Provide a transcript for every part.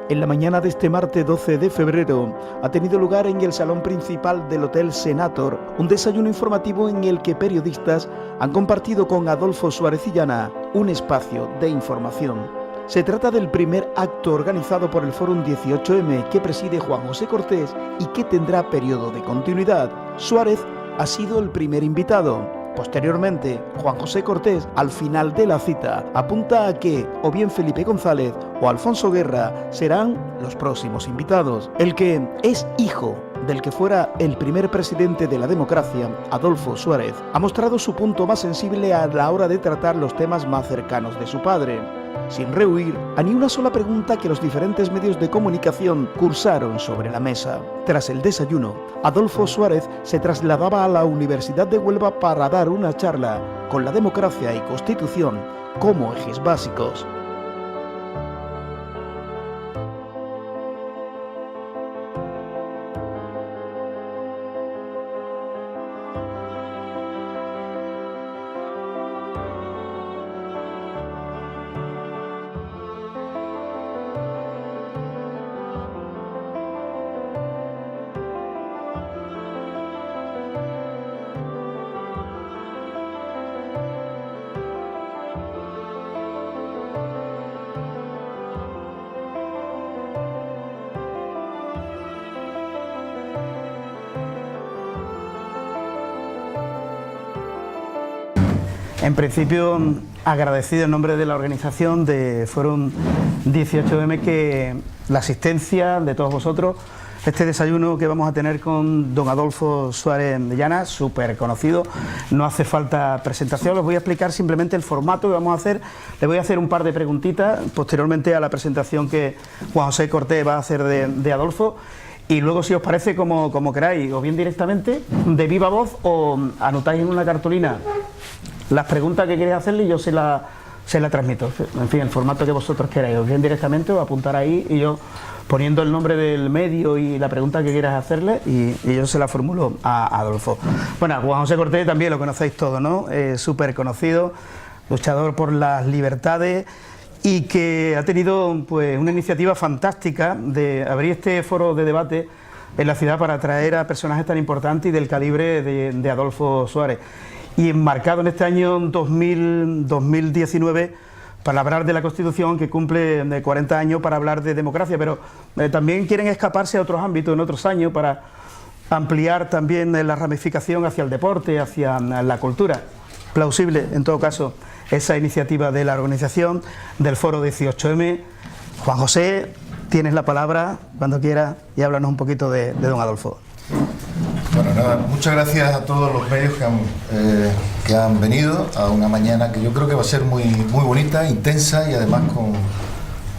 En la mañana de este martes 12 de febrero ha tenido lugar en el salón principal del Hotel Senator un desayuno informativo en el que periodistas han compartido con Adolfo Suárez Illana un espacio de información. Se trata del primer acto organizado por el Fórum 18M que preside Juan José Cortés y que tendrá periodo de continuidad. Suárez ha sido el primer invitado. Posteriormente, Juan José Cortés, al final de la cita, apunta a que o bien Felipe González o Alfonso Guerra serán los próximos invitados. El que es hijo del que fuera el primer presidente de la democracia, Adolfo Suárez, ha mostrado su punto más sensible a la hora de tratar los temas más cercanos de su padre, sin rehuir a ni una sola pregunta que los diferentes medios de comunicación cursaron sobre la mesa. Tras el desayuno, Adolfo Suárez se trasladaba a la Universidad de Huelva para dar una charla con la democracia y Constitución como ejes básicos. En principio, agradecido en nombre de la organización de Fórum 18M que la asistencia de todos vosotros, este desayuno que vamos a tener con don Adolfo Suárez Illana, súper conocido, no hace falta presentación, os voy a explicar simplemente el formato que vamos a hacer. Le voy a hacer un par de preguntitas posteriormente a la presentación que Juan José Cortés va a hacer de Adolfo. Y luego, si os parece, como queráis, o bien directamente, de viva voz, o anotáis en una cartulina las preguntas que queréis hacerle y yo se la transmito. En fin, el formato que vosotros queráis, o bien directamente, o apuntar ahí y yo poniendo el nombre del medio y la pregunta que quieras hacerle y yo se la formulo a Adolfo. Bueno, Juan José Cortés también lo conocéis todos, ¿no? Súper conocido, luchador por las libertades y que ha tenido pues una iniciativa fantástica de abrir este foro de debate en la ciudad para atraer a personajes tan importantes y del calibre de Adolfo Suárez. Y enmarcado en este año 2019 para hablar de la Constitución que cumple de 40 años, para hablar de democracia, pero también quieren escaparse a otros ámbitos en otros años para ampliar también la ramificación hacia el deporte, hacia la cultura. Plausible, en todo caso, esa iniciativa de la organización del Foro 18M. Juan José, tienes la palabra cuando quieras y háblanos un poquito de don Adolfo. Bueno, nada, muchas gracias a todos los medios que han venido a una mañana que yo creo que va a ser muy bonita, intensa y además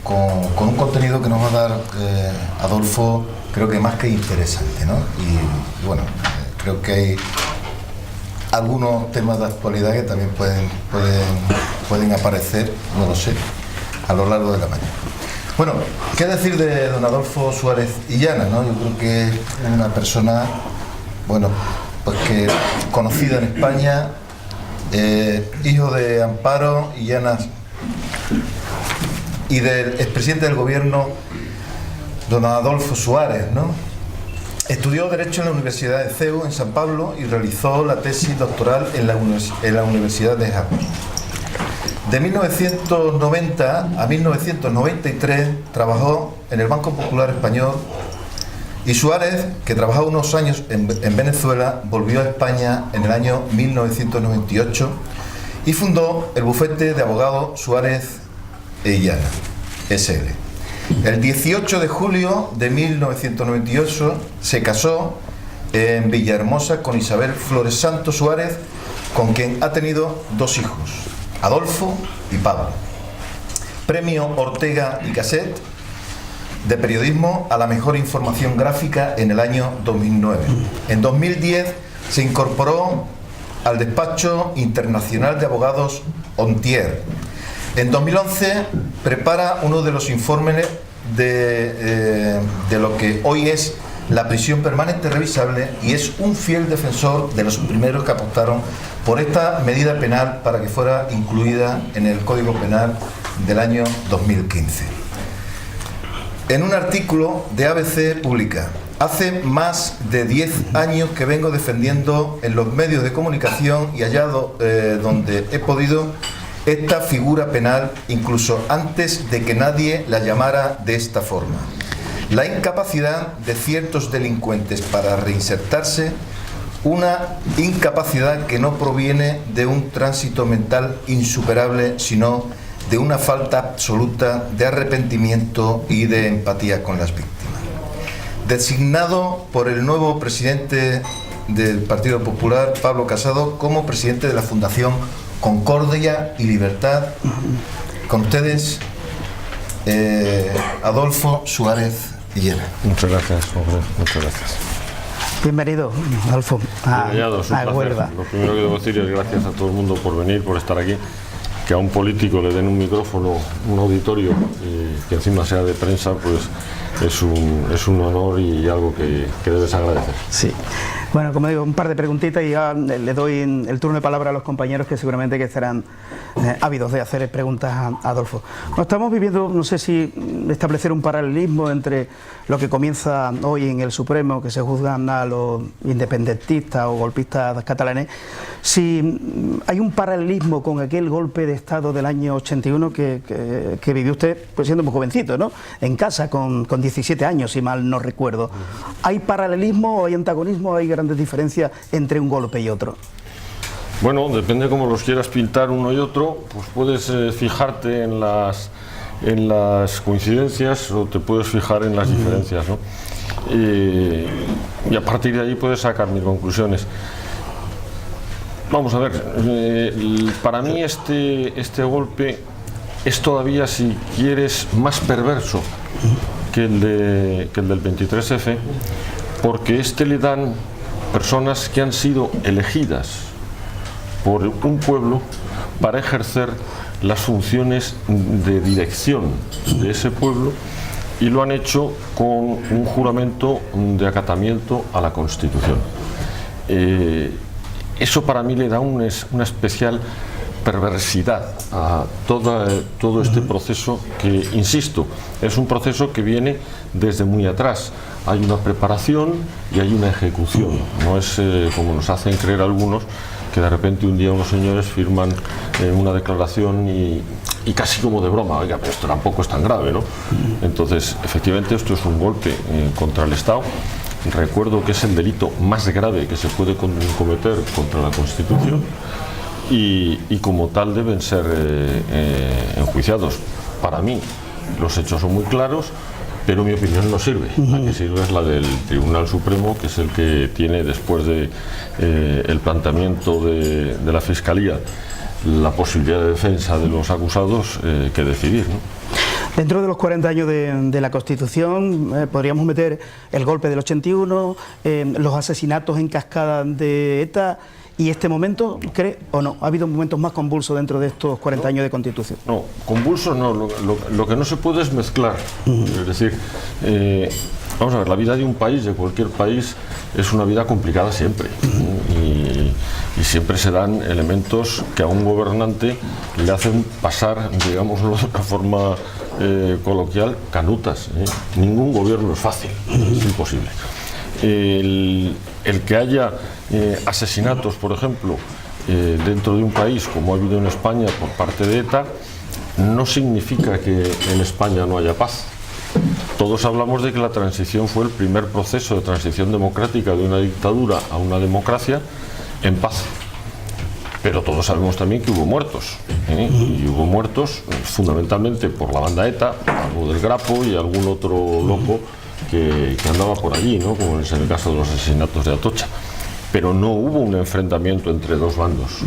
con un contenido que nos va a dar Adolfo, creo que más que interesante, ¿no? Y bueno, creo que hay algunos temas de actualidad que también pueden aparecer, no lo sé, a lo largo de la mañana. Bueno, ¿qué decir de don Adolfo Suárez Illana, ¿no? Yo creo que es una persona, bueno, pues que conocida en España, hijo de Amparo Illana y del expresidente del gobierno, don Adolfo Suárez, ¿no? Estudió Derecho en la Universidad de CEU en San Pablo y realizó la tesis doctoral en la Universidad de Harvard. De 1990 a 1993 trabajó en el Banco Popular Español y Suárez, que trabajó unos años en Venezuela, volvió a España en el año 1998 y fundó el bufete de abogados Suárez e Illana, S.L. El 18 de julio de 1998 se casó en Villahermosa con Isabel Flores Santos Suárez, con quien ha tenido dos hijos, Adolfo y Pablo. Premio Ortega y Gasset de periodismo a la mejor información gráfica en el año 2009. En 2010 se incorporó al despacho internacional de abogados Ontier. En 2011 prepara uno de los informes de lo que hoy es la prisión permanente revisable y es un fiel defensor de los primeros que apostaron por esta medida penal para que fuera incluida en el Código Penal del año 2015. En un artículo de ABC publica: hace más de 10 años que vengo defendiendo en los medios de comunicación y allá donde he podido esta figura penal, incluso antes de que nadie la llamara de esta forma. La incapacidad de ciertos delincuentes para reinsertarse, una incapacidad que no proviene de un tránsito mental insuperable, sino de una falta absoluta de arrepentimiento y de empatía con las víctimas. Designado por el nuevo presidente del Partido Popular, Pablo Casado, como presidente de la Fundación Concordia y Libertad, con ustedes, Adolfo Suárez Llera. Muchas gracias, Jorge. Muchas gracias. Bienvenido, Adolfo, a Huelva. Lo primero que debo decir es gracias a todo el mundo por venir, por estar aquí. Que a un político le den un micrófono, un auditorio, y que encima sea de prensa, pues es un honor y algo que debes agradecer. Sí. Bueno, como digo, un par de preguntitas y ya le doy el turno de palabra a los compañeros que seguramente que estarán ávidos de hacer preguntas a Adolfo. Bueno, estamos viviendo, no sé si establecer un paralelismo entre lo que comienza hoy en el Supremo, que se juzgan a los independentistas o golpistas catalanes, si hay un paralelismo con aquel golpe de Estado del año 81 que vivió usted, pues siendo muy jovencito, ¿no? En casa, con 17 años, si mal no recuerdo. ¿Hay paralelismo o hay antagonismo? ¿Hay grandes diferencias entre un golpe y otro? Bueno, depende cómo los quieras pintar uno y otro, pues puedes fijarte en las coincidencias o te puedes fijar en las diferencias, ¿no? Y a partir de ahí puedes sacar mis conclusiones. Vamos a ver, para mí este golpe es todavía, si quieres, más perverso que el del 23F, porque le dan personas que han sido elegidas por un pueblo para ejercer las funciones de dirección de ese pueblo, y lo han hecho con un juramento de acatamiento a la Constitución. Eso para mí le da una especial perversidad a todo este proceso que, insisto, es un proceso que viene desde muy atrás. Hay una preparación y hay una ejecución. No es como nos hacen creer algunos, que de repente un día unos señores firman una declaración y casi como de broma, oiga, pero esto tampoco es tan grave, ¿no? Entonces, efectivamente, esto es un golpe contra el Estado. Recuerdo que es el delito más grave que se puede cometer contra la Constitución y como tal deben ser enjuiciados. Para mí los hechos son muy claros, pero mi opinión no sirve. La que sirve es la del Tribunal Supremo, que es el que tiene, después de el planteamiento de la Fiscalía, la posibilidad de defensa de los acusados, que decidir, ¿no? Dentro de los 40 años de la Constitución, podríamos meter el golpe del 81, los asesinatos en cascada de ETA, y este momento, ¿cree o no? ¿Ha habido momentos más convulsos dentro de estos 40 años de Constitución? No, convulsos no. Lo que no se puede es mezclar. Es decir, vamos a ver, la vida de un país, de cualquier país, es una vida complicada siempre. Y siempre se dan elementos que a un gobernante le hacen pasar, digámoslo de una forma coloquial, canutas. Ningún gobierno es fácil, es imposible. El que haya asesinatos, por ejemplo, dentro de un país, como ha habido en España por parte de ETA, no significa que en España no haya paz. Todos hablamos de que la transición fue el primer proceso de transición democrática de una dictadura a una democracia en paz. Pero todos sabemos también que hubo muertos, y hubo muertos fundamentalmente por la banda ETA, algo del Grapo y algún otro loco que andaba por allí, ¿no? Como es en el caso de los asesinatos de Atocha. Pero no hubo un enfrentamiento entre dos bandos,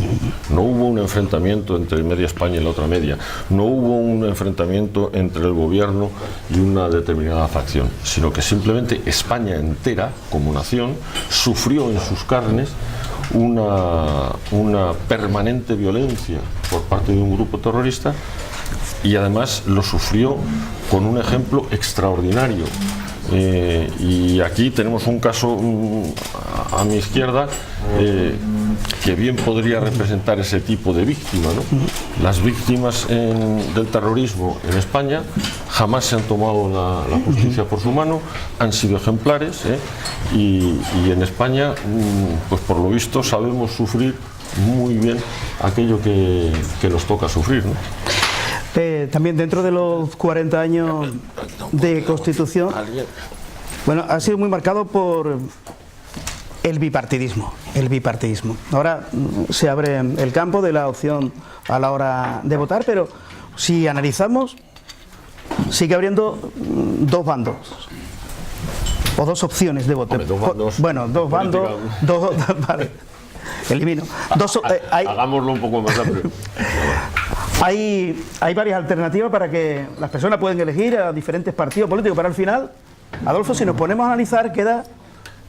no hubo un enfrentamiento entre media España y la otra media, no hubo un enfrentamiento entre el gobierno y una determinada facción, sino que simplemente España entera, como nación, sufrió en sus carnes una permanente violencia por parte de un grupo terrorista, y además lo sufrió con un ejemplo extraordinario. Y aquí tenemos un caso a mi izquierda que bien podría representar ese tipo de víctima, ¿no? Las víctimas del terrorismo en España jamás se han tomado la justicia por su mano, han sido ejemplares, y en España, pues por lo visto, sabemos sufrir muy bien aquello que nos toca sufrir, ¿no? También dentro de los 40 años de Constitución, bueno, ha sido muy marcado por el bipartidismo. Ahora se abre el campo de la opción a la hora de votar, pero si analizamos, sigue abriendo dos bandos o dos opciones de voto. Hombre, dos bandos. Bueno, dos bandos, vale, elimino. Hagámoslo un poco más amplio. Hay varias alternativas para que las personas puedan elegir a diferentes partidos políticos, pero al final, Adolfo, si nos ponemos a analizar, queda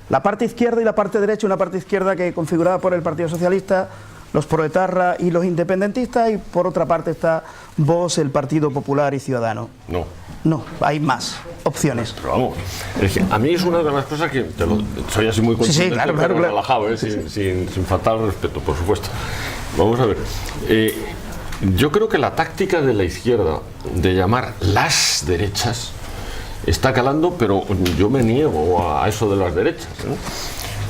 la parte izquierda y la parte derecha, una parte izquierda que configurada por el Partido Socialista, los proetarras y los independentistas, y por otra parte está Vox, el Partido Popular y Ciudadanos. No, hay más opciones. Pero vamos, es que a mí es una de las cosas que soy así muy consciente, sí, claro, relajado, sin faltar al respeto, por supuesto. Vamos a ver. Yo creo que la táctica de la izquierda de llamar las derechas está calando, pero yo me niego a eso de las derechas, ¿no?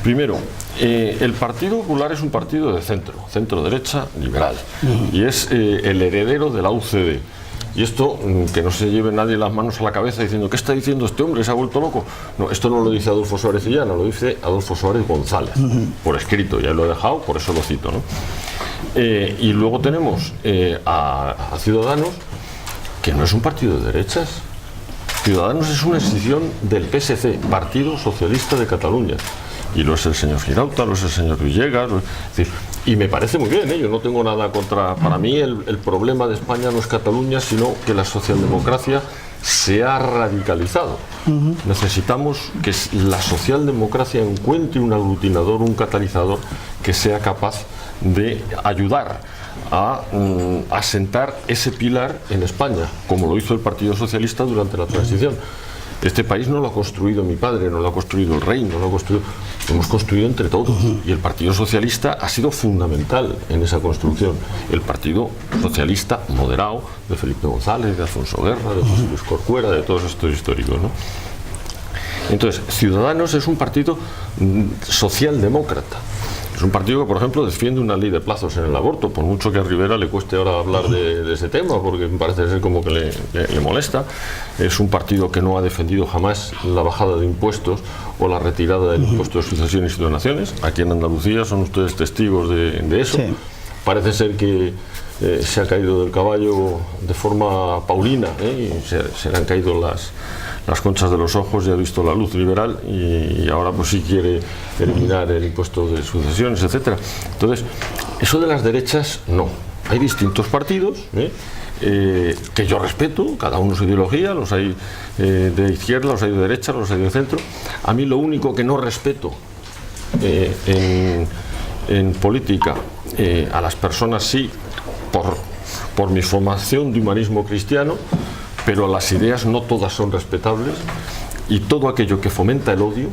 Primero, el Partido Popular es un partido de centro-derecha liberal, y es el heredero de la UCD. Y esto, que no se lleve nadie las manos a la cabeza diciendo, ¿qué está diciendo este hombre? ¿Se ha vuelto loco? No, esto no lo dice Adolfo Suárez Illana, lo dice Adolfo Suárez González, por escrito, ya lo he dejado, por eso lo cito, ¿no? Y luego tenemos a Ciudadanos, que no es un partido de derechas. Ciudadanos es una escisión del PSC, Partido Socialista de Cataluña. Y lo es el señor Girauta, lo es el señor Villegas, es decir, y me parece muy bien, yo no tengo nada contra. Para mí el problema de España no es Cataluña, sino que la socialdemocracia se ha radicalizado. Necesitamos que la socialdemocracia encuentre un aglutinador, un catalizador que sea capaz de ayudar a asentar ese pilar en España, como lo hizo el Partido Socialista durante la transición. Este país no lo ha construido mi padre, no lo ha construido el rey, no lo hemos construido entre todos, y el Partido Socialista ha sido fundamental en esa construcción. El Partido Socialista moderado de Felipe González, de Alfonso Guerra, de José Luis Corcuera, de todos estos históricos, ¿no? Entonces, Ciudadanos es un partido socialdemócrata. Es un partido que, por ejemplo, defiende una ley de plazos en el aborto, por mucho que a Rivera le cueste ahora hablar de ese tema, porque parece ser como que le molesta. Es un partido que no ha defendido jamás la bajada de impuestos o la retirada del impuesto de sucesiones y donaciones. Aquí en Andalucía son ustedes testigos de eso. Sí. Parece ser que se ha caído del caballo de forma paulina, y se le han caído las conchas de los ojos, y ha visto la luz liberal, y ahora pues sí quiere eliminar el impuesto de sucesiones, etcétera. Entonces, eso de las derechas, no. Hay distintos partidos, que yo respeto, cada uno su ideología, los hay de izquierda, los hay de derecha, los hay de centro. A mí lo único que no respeto en política, a las personas sí, por mi formación de humanismo cristiano, pero las ideas no todas son respetables, y todo aquello que fomenta el odio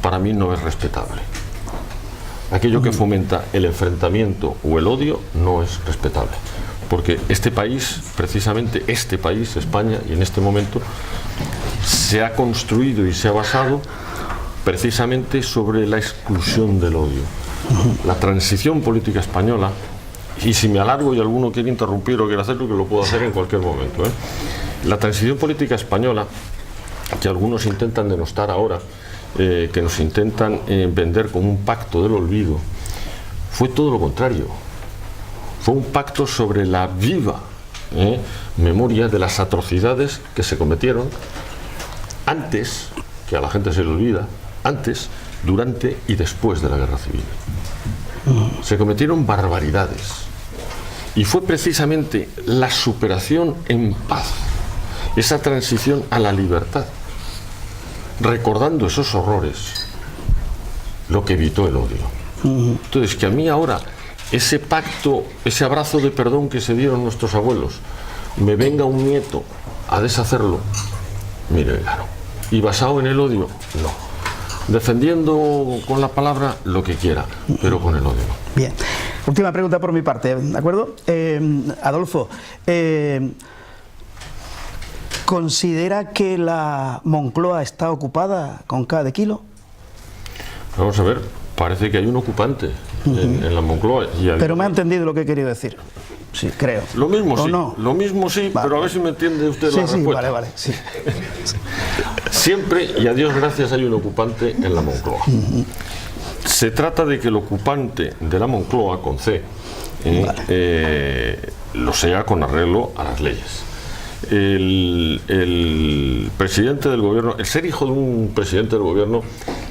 para mí no es respetable. Aquello que fomenta el enfrentamiento o el odio no es respetable, porque este país, precisamente este país, España, y en este momento se ha construido y se ha basado precisamente sobre la exclusión del odio. La transición política española, y si me alargo y alguno quiere interrumpir o quiere hacerlo, que lo puedo hacer en cualquier momento, La transición política española, que algunos intentan denostar ahora, que nos intentan vender como un pacto del olvido, fue todo lo contrario. Fue un pacto sobre la viva memoria de las atrocidades que se cometieron antes, que a la gente se le olvida, antes, durante y después de la Guerra Civil. Se cometieron barbaridades, y fue precisamente la superación en paz, esa transición a la libertad, recordando esos horrores, lo que evitó el odio. Entonces, que a mí ahora ese pacto, ese abrazo de perdón que se dieron nuestros abuelos, me venga un nieto a deshacerlo, mire, claro, y basado en el odio, no. Defendiendo con la palabra lo que quiera, pero con el odio no. Bien, última pregunta por mi parte, ¿de acuerdo? Adolfo, ¿Considera que la Moncloa está ocupada con cada kilo? Vamos a ver, parece que hay un ocupante en la Moncloa. Pero me ha entendido lo que he querido decir. Sí, creo. Lo mismo sí, no? lo mismo sí, Vale. pero a ver si me entiende usted la respuesta. Vale, sí. Siempre, y a Dios gracias, hay un ocupante en la Moncloa. Se trata de que el ocupante de la Moncloa, con C, lo sea con arreglo a las leyes. El presidente del gobierno, el ser hijo de un presidente del gobierno,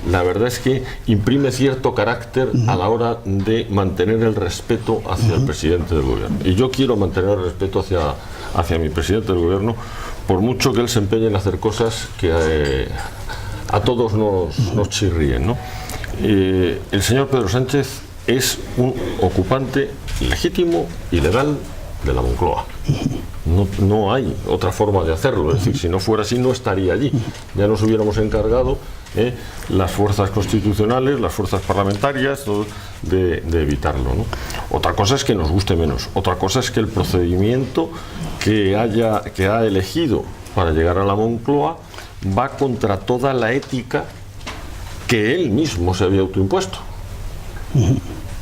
la verdad es que imprime cierto carácter a la hora de mantener el respeto hacia el presidente del gobierno. Y yo quiero mantener el respeto hacia mi presidente del gobierno, por mucho que él se empeñe en hacer cosas que a todos nos chirríen, ¿no? El señor Pedro Sánchez es un ocupante legítimo y legal de la Moncloa. No hay otra forma de hacerlo, es decir, si no fuera así no estaría allí. Ya nos hubiéramos encargado las fuerzas constitucionales, las fuerzas parlamentarias, de evitarlo, ¿no? Otra cosa es que nos guste menos, otra cosa es que el procedimiento que ha elegido para llegar a la Moncloa va contra toda la ética que él mismo se había autoimpuesto.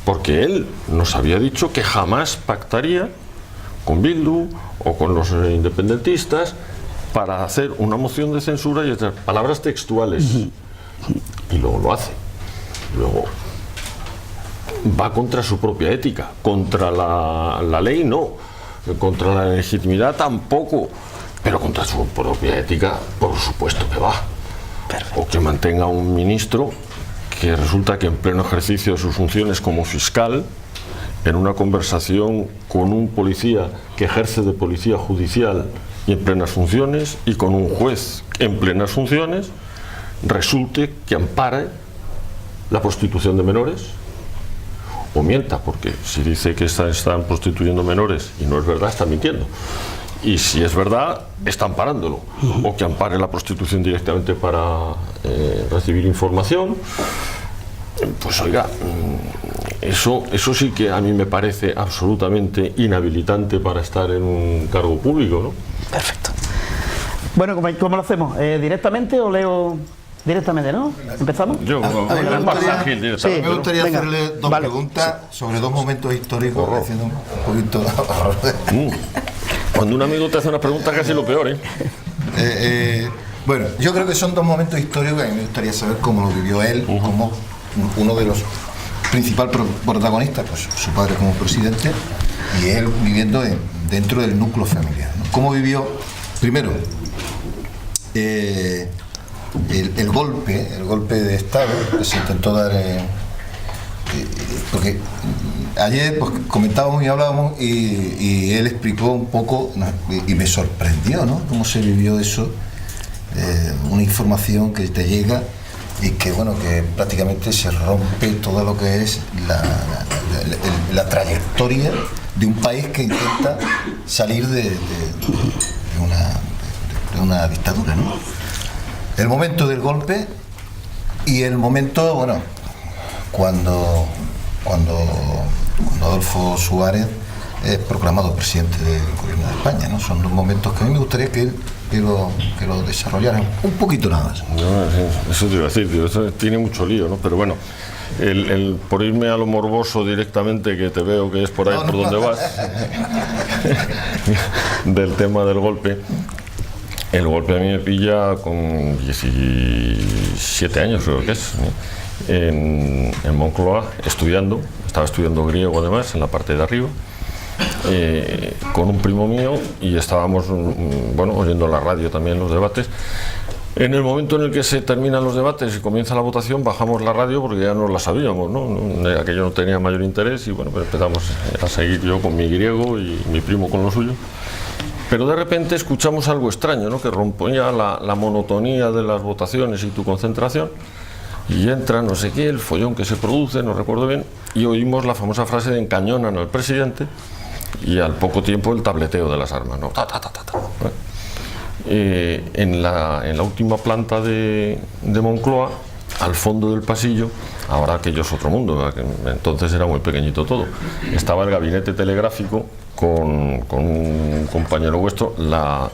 Porque él nos había dicho que jamás pactaría con Bildu o con los independentistas para hacer una moción de censura y hacer palabras textuales. Y luego lo hace. Luego va contra su propia ética, contra la ley no, contra la legitimidad tampoco, pero contra su propia ética por supuesto que va. Perfecto. O que mantenga un ministro que resulta que en pleno ejercicio de sus funciones como fiscal, en una conversación con un policía que ejerce de policía judicial y en plenas funciones, y con un juez en plenas funciones, resulte que ampare la prostitución de menores, o mienta, porque si dice que están prostituyendo menores y no es verdad, está mintiendo. Y si es verdad, está amparándolo. O que ampare la prostitución directamente para recibir información. Pues oiga, eso sí que a mí me parece absolutamente inhabilitante para estar en un cargo público, ¿no? Perfecto. Bueno, ¿cómo lo hacemos? ¿Directamente o leo directamente, no? ¿Empezamos? Yo, me gustaría hacerle dos preguntas sobre dos momentos históricos, haciendo un poquito... Cuando un amigo te hace una pregunta, casi lo peor, ¿eh? Bueno, yo creo que son dos momentos históricos que a mí me gustaría saber cómo lo vivió él, como uno de los principales protagonistas, pues su padre como presidente, y él viviendo dentro del núcleo familiar, ¿no? ¿Cómo vivió, primero, el golpe de Estado que se intentó dar? Porque ayer pues, comentábamos y hablábamos y él explicó un poco, y me sorprendió, ¿no? Cómo se vivió eso, una información que te llega y que bueno, que prácticamente se rompe todo lo que es la trayectoria de un país que intenta salir de una dictadura, ¿no? El momento del golpe y el momento, bueno, cuando Adolfo Suárez es proclamado presidente del gobierno de España, ¿no? Son dos momentos que a mí me gustaría que lo desarrollaran un poquito nada más. No, eso te iba a decir, tío, eso tiene mucho lío, ¿no? Pero bueno, por irme a lo morboso directamente, que te veo que es por ahí por donde vas, del tema del golpe. El golpe a mí me pilla con 17 años, creo que es, ¿no? En Moncloa, estaba estudiando griego además, en la parte de arriba, con un primo mío, y estábamos, bueno, oyendo la radio también los debates. En el momento en el que se terminan los debates y comienza la votación, bajamos la radio porque ya no la sabíamos, ¿no? Aquello no tenía mayor interés y bueno, pues empezamos a seguir yo con mi griego y mi primo con lo suyo. Pero de repente escuchamos algo extraño, ¿no? Que rompía la monotonía de las votaciones y tu concentración, y entra no sé qué, el follón que se produce, no recuerdo bien, y oímos la famosa frase de encañonan al presidente, y al poco tiempo el tableteo de las armas, ¿no? Ta, ta, ta, ta, ta. En la última planta de Moncloa, al fondo del pasillo, ahora aquello es otro mundo, ¿verdad? Que entonces era muy pequeñito todo, estaba el gabinete telegráfico con un compañero vuestro, la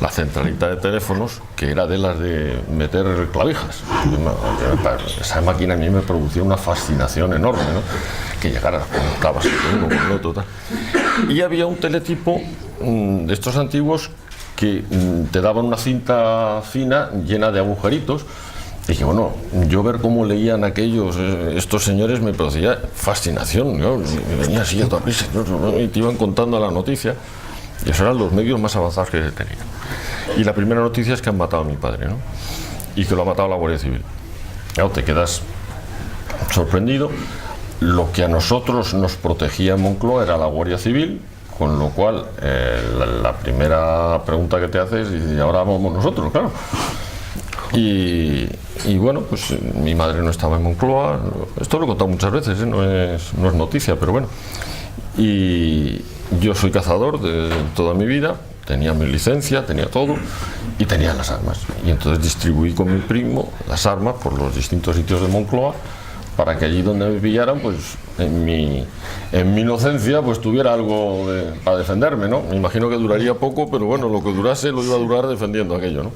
la centralita de teléfonos, que era de las de meter clavijas. Esa máquina a mí me producía una fascinación enorme, ¿no? Que llegaras, conectabas con uno, con el otro, tal. Y había un teletipo de estos antiguos que te daban una cinta fina llena de agujeritos. Y dije, bueno, yo ver cómo leían aquellos, estos señores, me producía fascinación, ¿no? Me venía así a toda prisa, ¿no? Y te iban contando la noticia, y esos eran los medios más avanzados que tenían. Y la primera noticia es que han matado a mi padre, ¿no? Y que lo ha matado la Guardia Civil. Claro, te quedas sorprendido. Lo que a nosotros nos protegía en Moncloa era la Guardia Civil, con lo cual la primera pregunta que te haces es, ¿y ahora vamos nosotros? Claro. Y bueno, pues mi madre no estaba en Moncloa, esto lo he contado muchas veces, no es noticia, pero bueno. Y yo soy cazador de toda mi vida, tenía mi licencia, tenía todo y tenía las armas. Y entonces distribuí con mi primo las armas por los distintos sitios de Moncloa para que allí donde me pillaran, pues en mi inocencia, pues tuviera algo para defenderme, ¿no? Me imagino que duraría poco, pero bueno, lo que durase lo iba a durar defendiendo aquello, ¿no?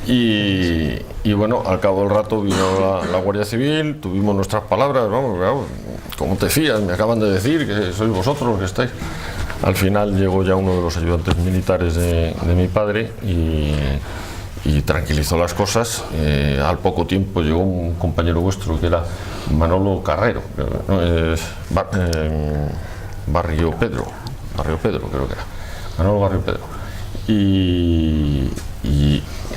Y bueno, al cabo del rato vino la Guardia Civil, tuvimos nuestras palabras, vamos, ¿cómo te fías? Me acaban de decir que sois vosotros los que estáis. Al final llegó ya uno de los ayudantes militares de mi padre y tranquilizó las cosas. Al poco tiempo llegó un compañero vuestro que era Manolo Carrero, Barrio Pedro creo que era, Manolo Barrio Pedro. Y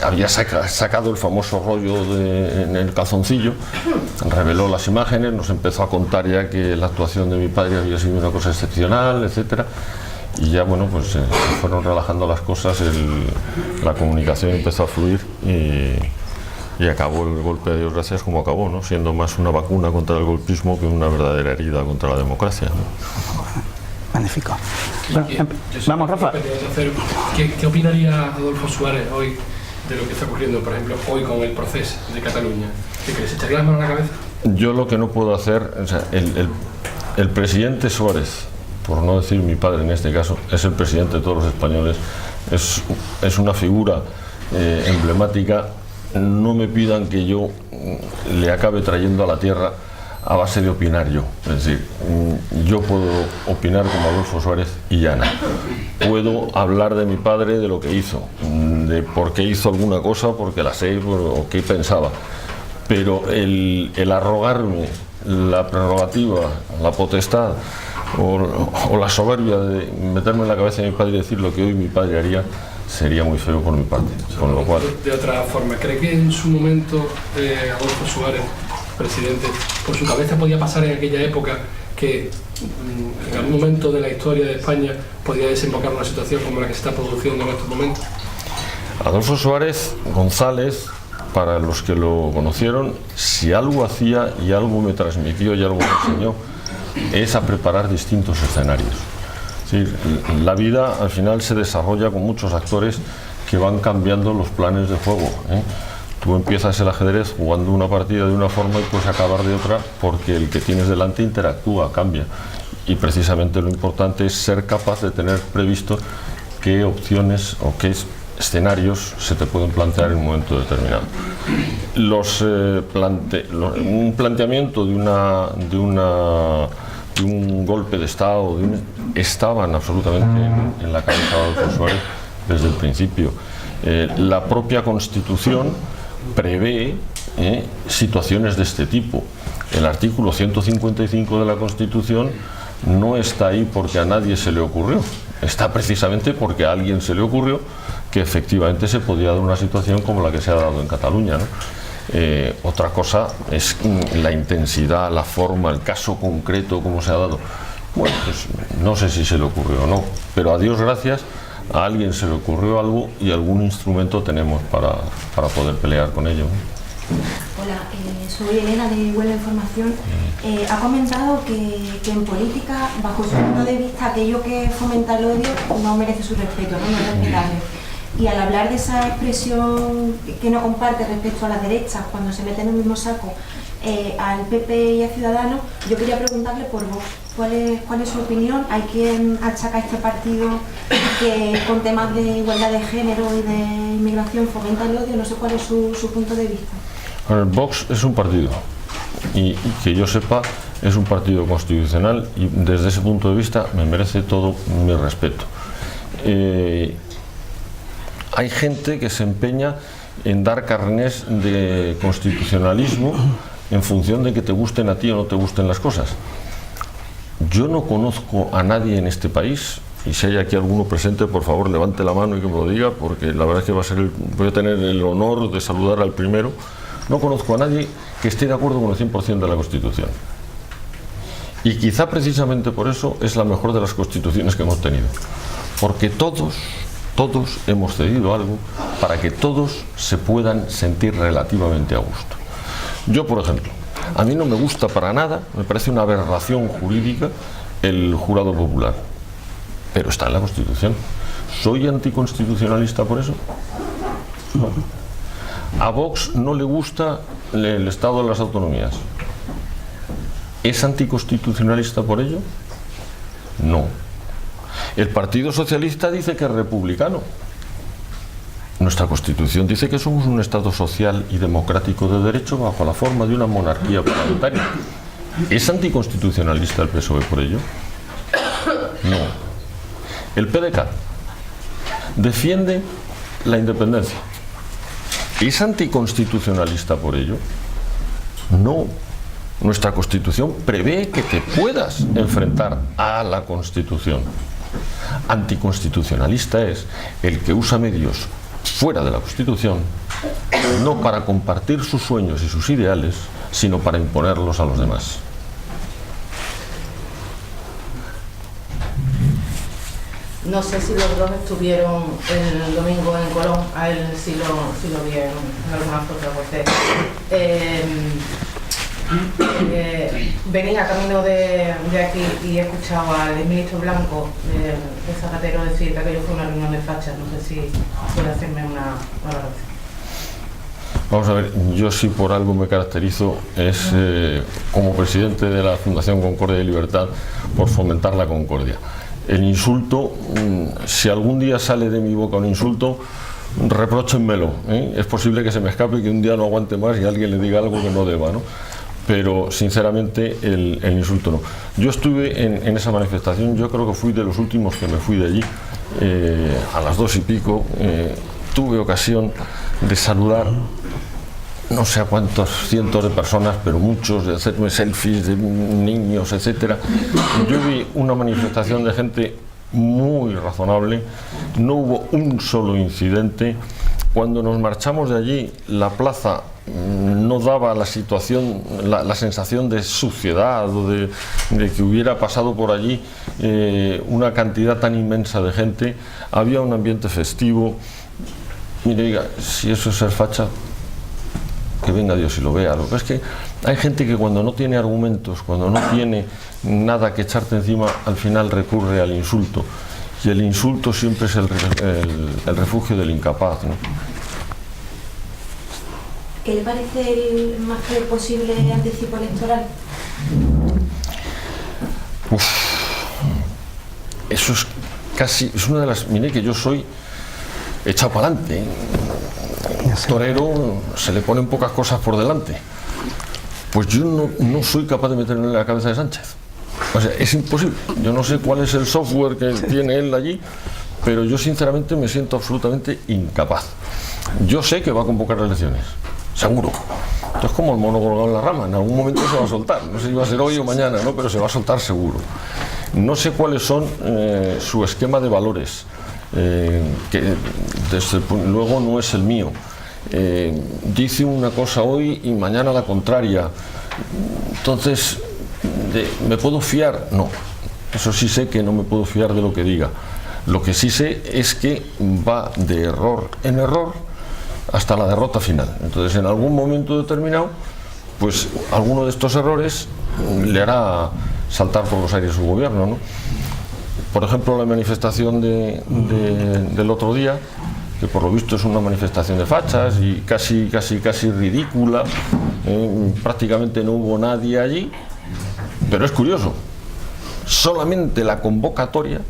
había sacado el famoso rollo en el calzoncillo, reveló las imágenes, nos empezó a contar ya que la actuación de mi padre había sido una cosa excepcional, etcétera. Y ya bueno, pues se fueron relajando las cosas, la comunicación empezó a fluir y acabó el golpe de Dios gracias como acabó, ¿no? Siendo más una vacuna contra el golpismo que una verdadera herida contra la democracia, ¿no? Magnífico. Bueno, vamos, Rafa. ¿Qué opinaría Adolfo Suárez hoy de lo que está ocurriendo, por ejemplo, hoy con el proceso de Cataluña? ¿Que les echaría las manos a la cabeza? Yo lo que no puedo hacer, o sea, el presidente Suárez, por no decir mi padre en este caso, es el presidente de todos los españoles, es una figura emblemática. No me pidan que yo le acabe trayendo a la tierra a base de opinar yo. Es decir, yo puedo opinar como Adolfo Suárez y ya no. Puedo hablar de mi padre, de lo que hizo, de por qué hizo alguna cosa, porque la sé o qué pensaba. Pero el arrogarme la prerrogativa, la potestad o la soberbia de meterme en la cabeza de mi padre y decir lo que hoy mi padre haría, sería muy feo por mi parte. Con lo cual, de otra forma, ¿cree que en su momento Adolfo Suárez, presidente, por su cabeza podía pasar en aquella época que en algún momento de la historia de España podía desembocar una situación como la que se está produciendo en estos momentos? Adolfo Suárez González, para los que lo conocieron, si algo hacía y algo me transmitió y algo me enseñó, es a preparar distintos escenarios. Sí, la vida al final se desarrolla con muchos actores que van cambiando los planes de juego, ¿eh? Tú empiezas el ajedrez jugando una partida de una forma y puedes acabar de otra porque el que tienes delante interactúa, cambia. Y precisamente lo importante es ser capaz de tener previsto qué opciones o qué escenarios se te pueden plantear en un momento determinado. Un planteamiento de un golpe de Estado estaban absolutamente en la cabeza de Adolfo Suárez desde el principio. La propia Constitución prevé situaciones de este tipo. El artículo 155 de la Constitución no está ahí porque a nadie se le ocurrió, está precisamente porque a alguien se le ocurrió que efectivamente se podía dar una situación como la que se ha dado en Cataluña, ¿no? Otra cosa es la intensidad, la forma, el caso concreto, cómo se ha dado. Bueno, pues no sé si se le ocurrió o no, pero a Dios gracias, a alguien se le ocurrió algo y algún instrumento tenemos para poder pelear con ello. Hola, soy Elena de Huelva Información. Ha comentado que en política, bajo su punto de vista, aquello que fomenta el odio no merece su respeto, no es respetable. Y al hablar de esa expresión que no comparte respecto a las derechas, cuando se mete en el mismo saco al PP y a Ciudadanos, yo quería preguntarle por Vox, ¿cuál es su opinión? Hay quien achaca a este partido que con temas de igualdad de género y de inmigración fomenta el odio, no sé cuál es su punto de vista. Bueno, el Vox es un partido y que yo sepa es un partido constitucional y desde ese punto de vista me merece todo mi respeto. Hay gente que se empeña en dar carnés de constitucionalismo en función de que te gusten a ti o no te gusten las cosas. Yo no conozco a nadie en este país, y si hay aquí alguno presente, por favor levante la mano y que me lo diga, porque la verdad es que voy a tener el honor de saludar al primero. No conozco a nadie que esté de acuerdo con el 100% de la Constitución. Y quizá precisamente por eso es la mejor de las constituciones que hemos tenido. Porque todos hemos cedido algo para que todos se puedan sentir relativamente a gusto. Yo, por ejemplo, a mí no me gusta para nada, me parece una aberración jurídica el jurado popular, pero está en la Constitución. ¿Soy anticonstitucionalista por eso? No. A Vox no le gusta el Estado de las autonomías. ¿Es anticonstitucionalista por ello? No. El Partido Socialista dice que es republicano. Nuestra Constitución dice que somos un Estado social y democrático de derecho bajo la forma de una monarquía parlamentaria. ¿Es anticonstitucionalista el PSOE por ello? No. El PDK defiende la independencia. ¿Es anticonstitucionalista por ello? No. Nuestra Constitución prevé que te puedas enfrentar a la Constitución. Anticonstitucionalista es el que usa medios fuera de la Constitución, no para compartir sus sueños y sus ideales, sino para imponerlos a los demás. No sé si los dos estuvieron el domingo en Colón, a él sí lo vieron en alguna foto, porque venía camino de aquí y he escuchado al ministro Blanco de Zapatero decir que aquello fue una reunión de fachas. No sé si puede hacerme una valoración. Vamos a ver, yo sí por algo me caracterizo es como presidente de la Fundación Concordia y Libertad por fomentar la concordia. El insulto, si algún día sale de mi boca un insulto, repróchenmelo, ¿eh? Es posible que se me escape y que un día no aguante más y alguien le diga algo que no deba, ¿no? Pero sinceramente el insulto no. Yo estuve en esa manifestación, yo creo que fui de los últimos que me fui de allí, a las 2:00 tuve ocasión de saludar no sé a cuántos cientos de personas, pero muchos, de hacerme selfies de niños, etcétera. Yo vi una manifestación de gente muy razonable, no hubo un solo incidente. Cuando nos marchamos de allí, la plaza no daba la situación, la sensación de suciedad o de que hubiera pasado por allí una cantidad tan inmensa de gente. Había un ambiente festivo. Mire, diga, si eso es ser facha, que venga Dios y lo vea. Lo que es que hay gente que cuando no tiene argumentos, cuando no tiene nada que echarte encima, al final recurre al insulto. Y el insulto siempre es el refugio del incapaz, ¿no? ¿Qué le parece el más que posible anticipo electoral? Eso es casi, es una de las... Mire que yo soy echado para adelante. Torero se le ponen pocas cosas por delante. Pues yo no soy capaz de meterme en la cabeza de Sánchez. O sea, es imposible. Yo no sé cuál es el software que tiene él allí, pero yo sinceramente me siento absolutamente incapaz. Yo sé que va a convocar elecciones, seguro. Esto es como el mono colgado en la rama, en algún momento se va a soltar. No sé si va a ser hoy o mañana, ¿no? Pero se va a soltar seguro. No sé cuáles son su esquema de valores, que desde luego no es el mío. Dice una cosa hoy y mañana la contraria. Entonces, ¿me puedo fiar? No. Eso sí sé que no me puedo fiar de lo que diga. Lo que sí sé es que va de error en error hasta la derrota final. Entonces, en algún momento determinado, pues alguno de estos errores le hará saltar por los aires su gobierno, ¿no? Por ejemplo, la manifestación del otro día, que por lo visto es una manifestación de fachas y casi ridícula, prácticamente no hubo nadie allí, pero es curioso, solamente la convocatoria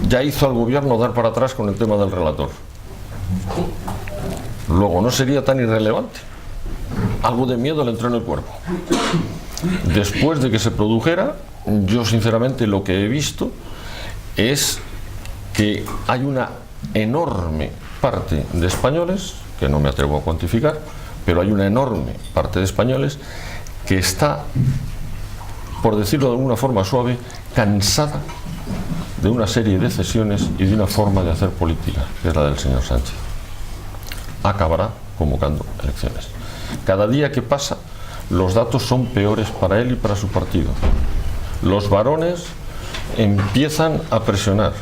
ya hizo al gobierno dar para atrás con el tema del relator. Luego no sería tan irrelevante. Algo de miedo le entró en el cuerpo. Después de que se produjera, yo sinceramente lo que he visto es que hay una enorme parte de españoles, que no me atrevo a cuantificar, pero hay una enorme parte de españoles que está, por decirlo de alguna forma suave, cansada de una serie de cesiones y de una forma de hacer política, que es la del señor Sánchez. Acabará convocando elecciones. Cada día que pasa, los datos son peores para él y para su partido. Los varones empiezan a presionar.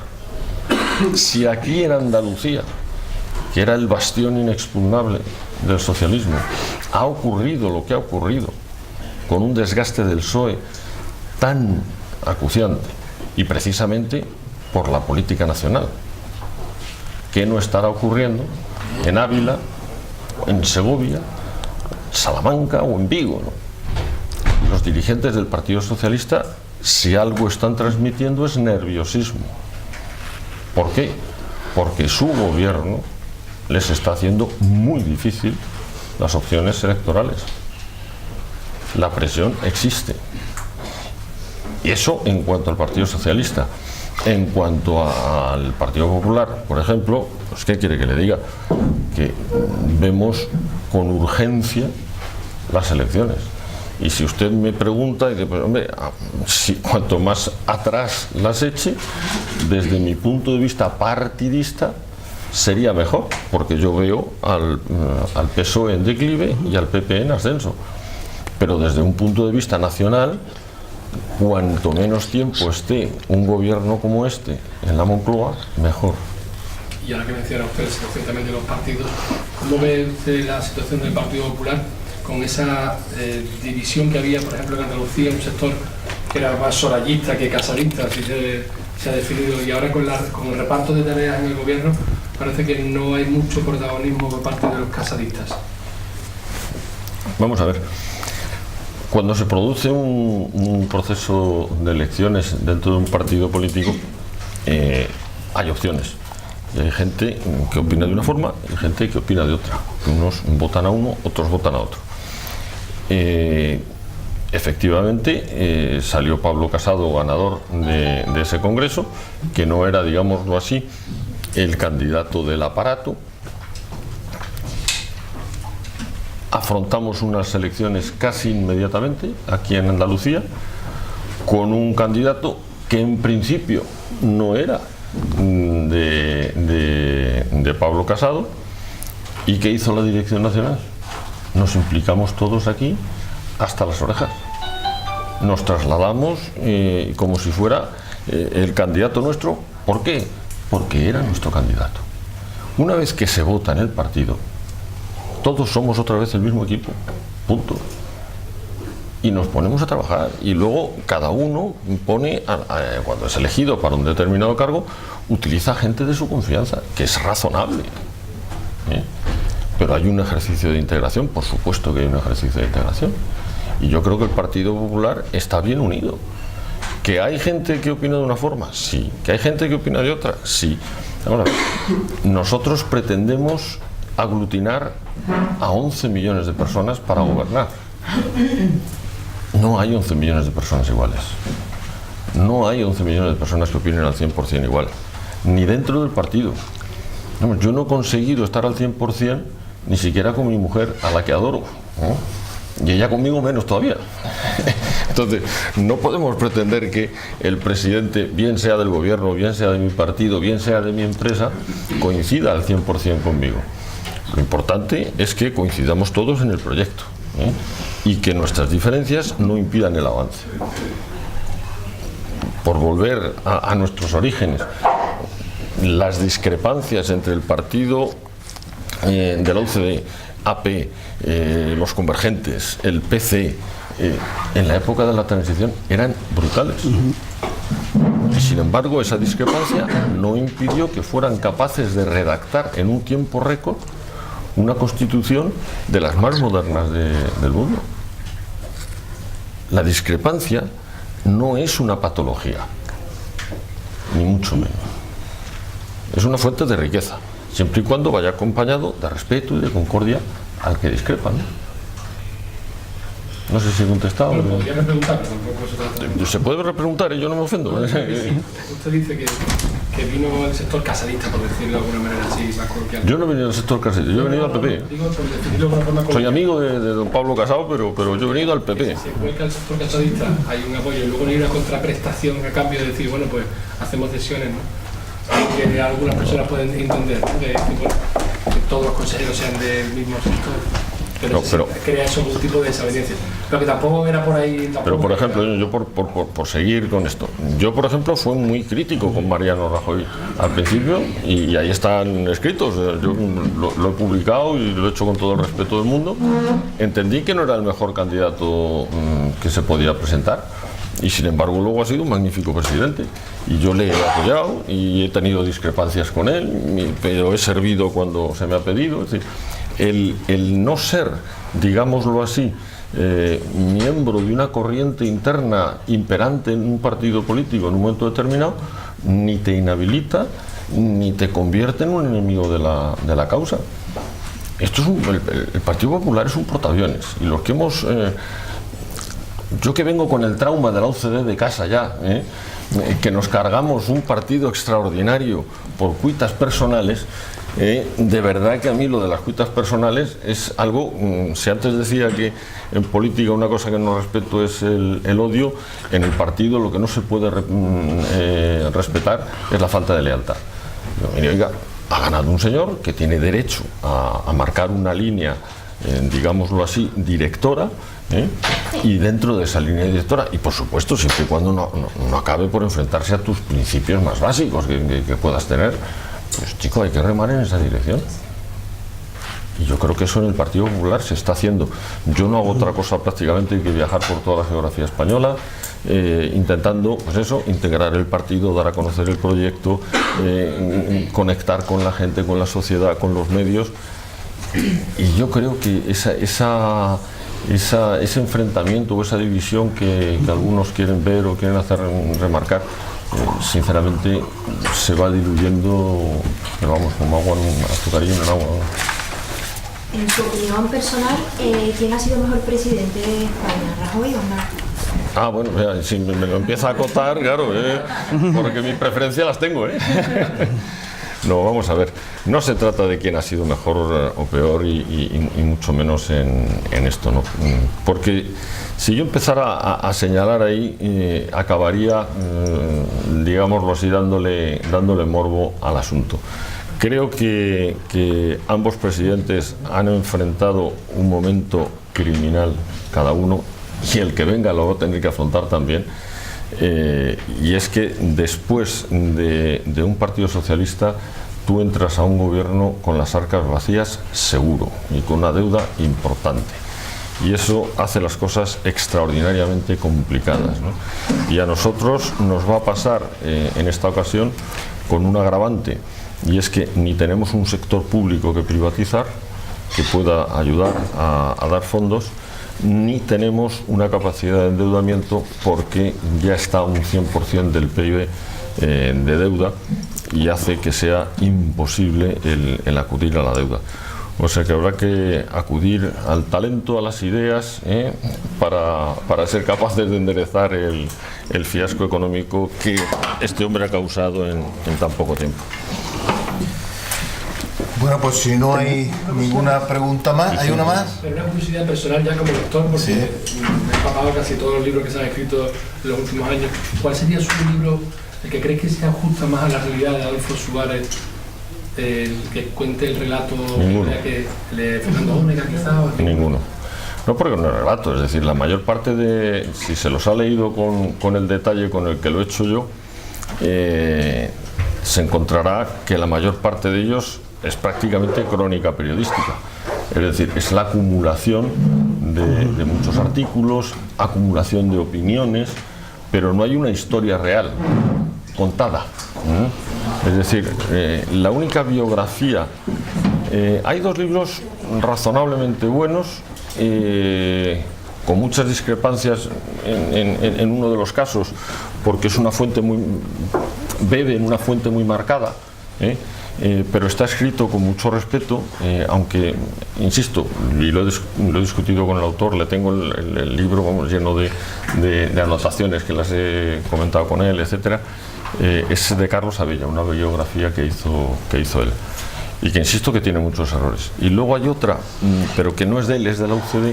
Si aquí en Andalucía, que era el bastión inexpugnable del socialismo, ha ocurrido lo que ha ocurrido, con un desgaste del PSOE tan acuciante, y precisamente por la política nacional, ¿qué no estará ocurriendo en Ávila, en Segovia, Salamanca o en Vigo, ¿no? Los dirigentes del Partido Socialista, si algo están transmitiendo, es nerviosismo. ¿Por qué? Porque su gobierno les está haciendo muy difícil las opciones electorales. La presión existe. Y eso en cuanto al Partido Socialista. En cuanto al Partido Popular, por ejemplo, pues ¿qué quiere que le diga? Que vemos con urgencia las elecciones. Y si usted me pregunta, dice, pues hombre, si cuanto más atrás las eche, desde mi punto de vista partidista, sería mejor, porque yo veo al PSOE en declive y al PP en ascenso. Pero desde un punto de vista nacional, cuanto menos tiempo esté un gobierno como este en la Moncloa, mejor. Y ahora que menciona usted la situación también de los partidos, ¿cómo ve usted la situación del Partido Popular con esa división que había, por ejemplo, en Andalucía, un sector que era más sorayista que casadista, así se ha definido, y ahora con el reparto de tareas en el gobierno parece que no hay mucho protagonismo por parte de los casadistas? Vamos a ver. Cuando se produce un proceso de elecciones dentro de un partido político, hay opciones. Y hay gente que opina de una forma y gente que opina de otra. Unos votan a uno, otros votan a otro. Efectivamente, salió Pablo Casado ganador de ese congreso, que no era, digámoslo así, el candidato del aparato. Afrontamos unas elecciones casi inmediatamente aquí en Andalucía con un candidato que en principio no era de Pablo Casado. ¿Y qué hizo la Dirección Nacional? Nos implicamos todos aquí hasta las orejas. Nos trasladamos como si fuera el candidato nuestro. ¿Por qué? Porque era nuestro candidato. Una vez que se vota en el partido, todos somos otra vez el mismo equipo, punto. Y nos ponemos a trabajar, y luego cada uno pone, cuando es elegido para un determinado cargo, utiliza gente de su confianza, que es razonable. Pero hay un ejercicio de integración, por supuesto que hay un ejercicio de integración. Y yo creo que el Partido Popular está bien unido. ¿Que hay gente que opina de una forma? Sí. ¿Que hay gente que opina de otra? Sí. Ahora, nosotros pretendemos aglutinar a 11 millones de personas para gobernar. No hay 11 millones de personas iguales. No hay 11 millones de personas que opinen al 100% igual. Ni dentro del partido. Yo no he conseguido estar al 100% ni siquiera con mi mujer, a la que adoro. Y ella conmigo menos todavía. Entonces, no podemos pretender que el presidente, bien sea del gobierno, bien sea de mi partido, bien sea de mi empresa, coincida al 100% conmigo. Lo importante es que coincidamos todos en el proyecto, y que nuestras diferencias no impidan el avance. Por volver a nuestros orígenes, las discrepancias entre el partido de la OCDE, AP, los convergentes, el PC, en la época de la transición eran brutales. Y sin embargo, esa discrepancia no impidió que fueran capaces de redactar en un tiempo récord una constitución de las más modernas del mundo. La discrepancia no es una patología, ni mucho menos. Es una fuente de riqueza, siempre y cuando vaya acompañado de respeto y de concordia al que discrepa, ¿no? No sé si he contestado. Bueno, podría repreguntar, pero tampoco se trata de... Se puede repreguntar y yo no me ofendo. Usted dice que vino el sector casadista, por decirlo de alguna manera así, más coloquial. Yo no he venido al sector casadista, yo he venido al PP. Digo, por definirlo de una forma coloquial. Soy amigo de don Pablo Casado, pero yo he venido al PP. Si se vuelca al sector casadista, hay un apoyo y luego no hay una contraprestación a cambio de decir, bueno, pues hacemos cesiones, ¿no? Que algunas personas pueden entender, ¿no? Que todos los consejeros sean del mismo sector. Pero crea eso un tipo de desavenencia. Pero que tampoco era por ahí. Pero por ejemplo, yo por seguir con esto, yo por ejemplo fui muy crítico con Mariano Rajoy al principio y ahí están escritos. Yo lo he publicado y lo he hecho con todo el respeto del mundo. Entendí que no era el mejor candidato que se podía presentar. Y sin embargo luego ha sido un magnífico presidente y yo le he apoyado y he tenido discrepancias con él, pero he servido cuando se me ha pedido. Es decir, el no ser, digámoslo así, miembro de una corriente interna imperante en un partido político en un momento determinado, ni te inhabilita ni te convierte en un enemigo de la causa. Esto es el Partido Popular es un portaaviones y los que hemos... yo que vengo con el trauma de la OCDE de casa ya, que nos cargamos un partido extraordinario por cuitas personales, de verdad que a mí lo de las cuitas personales es algo, si antes decía que en política una cosa que no respeto es el odio, en el partido lo que no se puede respetar es la falta de lealtad. Mire, oiga, ha ganado un señor que tiene derecho a marcar una línea, digámoslo así, directora, y dentro de esa línea directora, y por supuesto siempre y cuando no acabe por enfrentarse a tus principios más básicos que puedas tener, pues chico, hay que remar en esa dirección. Y yo creo que eso en el Partido Popular se está haciendo. Yo no hago otra cosa prácticamente que viajar por toda la geografía española, intentando, pues eso, integrar el partido, dar a conocer el proyecto, conectar con la gente, con la sociedad, con los medios. Y yo creo que ese enfrentamiento o esa división que algunos quieren ver o quieren hacer remarcar, sinceramente se va diluyendo, pero vamos, como agua en un azucarillo en el agua. En su opinión personal, ¿quién ha sido mejor presidente de España, Rajoy o no? Bueno, mira, si me lo empieza a acotar, claro, porque mis preferencias las tengo, No, vamos a ver, no se trata de quién ha sido mejor o peor y mucho menos en esto, ¿no? Porque si yo empezara a señalar ahí, acabaría, digámoslo así, dándole morbo al asunto. Creo que ambos presidentes han enfrentado un momento criminal cada uno, y el que venga lo va a tener que afrontar también. Y es que después de un partido socialista tú entras a un gobierno con las arcas vacías seguro y con una deuda importante, y eso hace las cosas extraordinariamente complicadas, ¿no? Y a nosotros nos va a pasar en esta ocasión con un agravante, y es que ni tenemos un sector público que privatizar que pueda ayudar a dar fondos, ni tenemos una capacidad de endeudamiento porque ya está un 100% del PIB de deuda y hace que sea imposible el acudir a la deuda. O sea que habrá que acudir al talento, a las ideas, para ser capaces de enderezar el fiasco económico que este hombre ha causado en tan poco tiempo. Bueno, pues si no hay ninguna pregunta más, ¿hay una más? Pero una curiosidad personal ya como lector, porque Sí. me he papado casi todos los libros que se han escrito en los últimos años. ¿Cuál sería su libro, el que crees que se ajusta más a la realidad de Adolfo Suárez, el que cuente el relato de Fernando Onega quizá? Ninguno. No, porque no es relato, es decir, la mayor parte de, si se los ha leído con el detalle con el que lo he hecho yo, se encontrará que la mayor parte de ellos es prácticamente crónica periodística, es decir, es la acumulación de muchos artículos, acumulación de opiniones, pero no hay una historia real. contada. Es decir, la única biografía... hay dos libros razonablemente buenos, con muchas discrepancias en uno de los casos, porque es una fuente bebe en una fuente muy marcada, pero está escrito con mucho respeto, aunque, insisto, y lo he discutido con el autor, le tengo el libro, vamos, lleno de anotaciones que las he comentado con él, etcétera. Es de Carlos Abella, una biografía que hizo él, y que insisto que tiene muchos errores. Y luego hay otra, pero que no es de él, es de la UCD,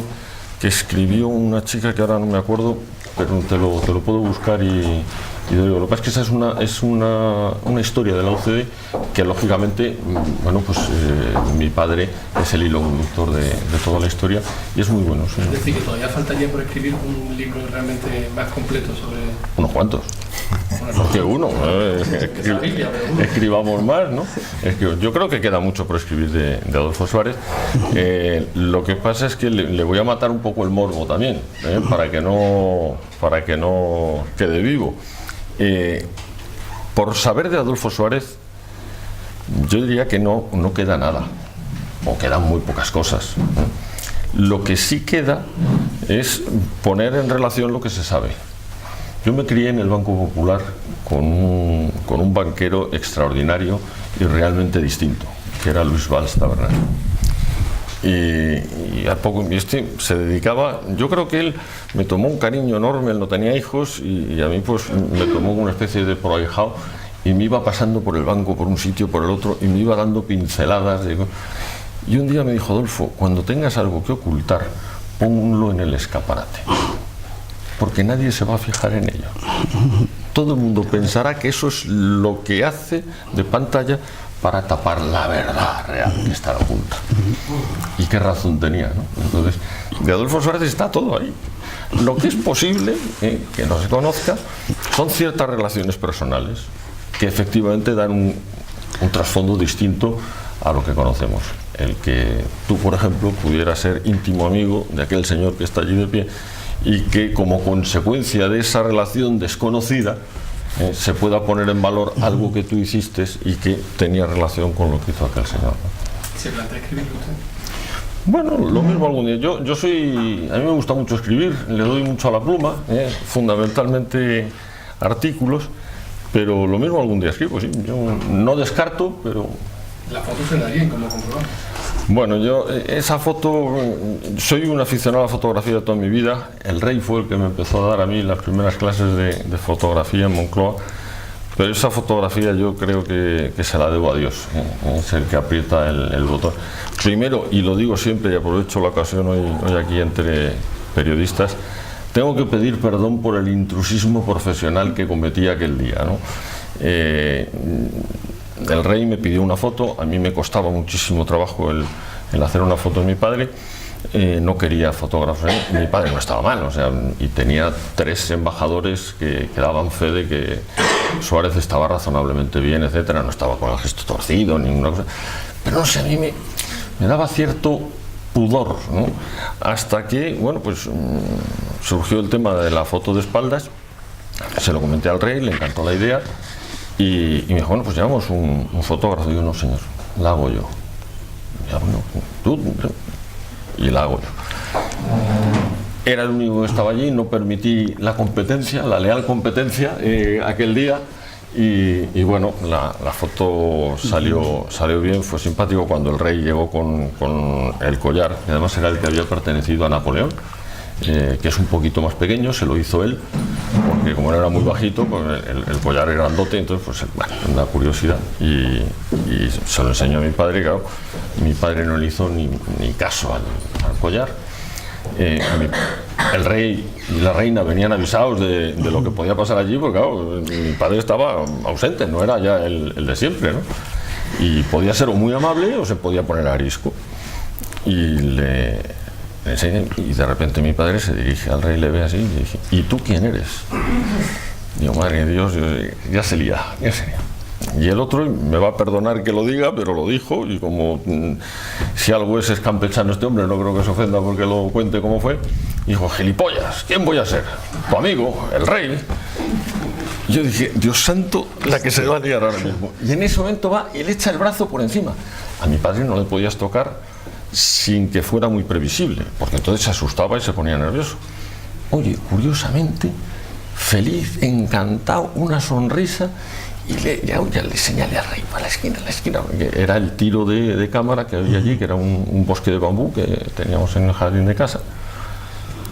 que escribió una chica que ahora no me acuerdo, pero te lo puedo buscar y lo que pasa es que esa es una historia de la UCD que lógicamente, bueno, pues mi padre es el hilo conductor de toda la historia y es muy bueno. Sí. Es decir, que todavía faltaría por escribir un libro realmente más completo sobre... Unos cuantos. Porque uno, escribamos más, ¿no? Yo creo que queda mucho por escribir de Adolfo Suárez. Lo que pasa es que le voy a matar un poco el morbo también, para que no quede vivo. Por saber de Adolfo Suárez, yo diría que no queda nada, o quedan muy pocas cosas. Lo que sí queda es poner en relación lo que se sabe. Yo me crié en el Banco Popular con un banquero extraordinario y realmente distinto, que era Luis Valls Tabernal. Y a poco se dedicaba, yo creo que él me tomó un cariño enorme, él no tenía hijos y a mí pues me tomó una especie de proahijado y me iba pasando por el banco, por un sitio, por el otro, y me iba dando pinceladas. Y un día me dijo: Adolfo, cuando tengas algo que ocultar, ponlo en el escaparate, porque nadie se va a fijar en ello. Todo el mundo pensará que eso es lo que hace de pantalla para tapar la verdad real que está oculta. Y qué razón tenía, ¿no? Entonces, de Adolfo Suárez está todo ahí. Lo que es posible que no se conozca son ciertas relaciones personales que efectivamente dan un trasfondo distinto a lo que conocemos. El que tú, por ejemplo, pudieras ser íntimo amigo de aquel señor que está allí de pie y que como consecuencia de esa relación desconocida se pueda poner en valor algo que tú hiciste y que tenía relación con lo que hizo aquel señor, ¿no? ¿Se plantea escribirlo usted? Bueno, lo mismo algún día. A mí me gusta mucho escribir, le doy mucho a la pluma, fundamentalmente artículos, pero lo mismo algún día escribo, sí. Yo no descarto, pero... ¿La foto se da bien, como comprobamos? Bueno, esa foto, soy un aficionado a la fotografía de toda mi vida. El Rey fue el que me empezó a dar a mí las primeras clases de fotografía en Moncloa, pero esa fotografía yo creo que se la debo a Dios, es el que aprieta el botón. Primero, y lo digo siempre y aprovecho la ocasión hoy aquí entre periodistas, tengo que pedir perdón por el intrusismo profesional que cometí aquel día, ¿no? El Rey me pidió una foto, a mí me costaba muchísimo trabajo el hacer una foto de mi padre, no quería fotógrafos, mi padre no estaba mal, o sea, y tenía 3 embajadores que daban fe de que Suárez estaba razonablemente bien, etcétera, no estaba con el gesto torcido, ninguna cosa, pero no sé, a mí me daba cierto pudor, ¿no? Hasta que, bueno, pues surgió el tema de la foto de espaldas, se lo comenté al Rey, le encantó la idea. Y me dijo: bueno, pues llevamos un fotógrafo. Digo: no, señor, la hago yo. Ya, bueno, tú, y la hago yo. Era el único que estaba allí, no permití la competencia, la leal competencia aquel día. Y bueno, la foto salió bien, fue simpático cuando el Rey llegó con el collar, que además era el que había pertenecido a Napoleón. Que es un poquito más pequeño, se lo hizo él, porque como era muy bajito, pues el collar era grandote, entonces pues bueno, una curiosidad, y se lo enseñó a mi padre. Claro, mi padre no le hizo ni caso al collar. El Rey y la Reina venían avisados de lo que podía pasar allí, porque claro, mi padre estaba ausente, no era ya el de siempre, ¿no? Y podía ser o muy amable o se podía poner arisco. Y de repente mi padre se dirige al Rey, le ve así y dice: ¿y tú quién eres? Digo: madre de Dios, ya se lía. Y el otro, me va a perdonar que lo diga, pero lo dijo, y como si algo es campechano este hombre, no creo que se ofenda porque lo cuente cómo fue, dijo: gilipollas, ¿quién voy a ser? Tu amigo, el Rey. Yo dije, Dios santo, la que se va a liar ahora mismo. Y en ese momento va y le echa el brazo por encima. A mi padre no le podías tocar sin que fuera muy previsible, porque entonces se asustaba y se ponía nervioso. Oye, curiosamente, feliz, encantado, una sonrisa, y ya le señalé al rey para la esquina, que era el tiro de cámara que había allí, que era un bosque de bambú que teníamos en el jardín de casa,